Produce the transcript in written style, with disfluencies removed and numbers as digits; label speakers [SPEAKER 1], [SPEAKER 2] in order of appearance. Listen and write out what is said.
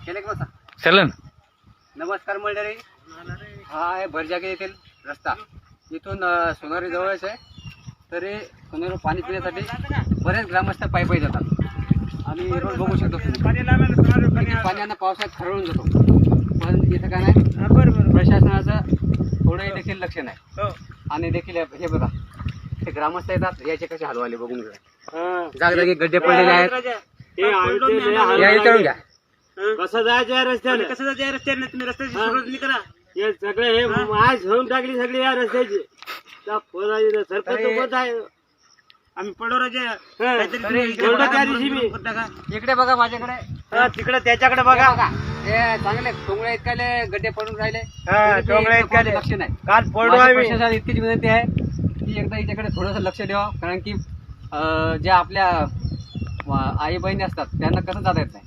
[SPEAKER 1] केले का बसा.
[SPEAKER 2] चलन.
[SPEAKER 1] नमस्कार मंडळी, हा आहे भरजागे येथील रस्ता. इथून सोनारी जवळच आहे. तरी सोनारी पाणी पिण्यासाठी बरेच ग्रामस्थ पायी जातात. आम्ही रोज बघू शकतो पाण्यानं पावसात खरळून जातो. पण इथं काय नाही, प्रशासनाचं थोडंही देखील लक्ष नाही. आणि देखील हे बघा, ते ग्रामस्थ येतात, याचे कसे हलवाले बघून घ्या. जागजागी गड्डे पडलेले आहेत. या इकडून घ्या.
[SPEAKER 3] कसं जायचं या रस्त्याने,
[SPEAKER 4] कसं जायचं या रस्त्याने? तुम्ही रस्त्याची सुरुवात नाही करा.
[SPEAKER 3] हे सगळे हे आज होऊन टाकली सगळी या रस्त्याची. त्या पोराची सरपंच कोण आहे?
[SPEAKER 4] आम्ही पडोराचे
[SPEAKER 1] इकडे बघा माझ्याकडे,
[SPEAKER 3] तिकडे त्याच्याकडे बघा.
[SPEAKER 1] हे चांगले टोंगळे इतकाले गड्डे पडून राहिले.
[SPEAKER 3] टोंगळे इतकाले.
[SPEAKER 1] लक्ष नाही.
[SPEAKER 3] काल पडलो
[SPEAKER 1] माझ्या
[SPEAKER 3] आम्ही.
[SPEAKER 1] प्रशासनाला इतकीच विनंती आहे की एकदा याच्याकडे थोडंसं लक्ष द्यावं. कारण की ज्या आपल्या आई बहिणी असतात त्यांना कसं जाता येत नाही.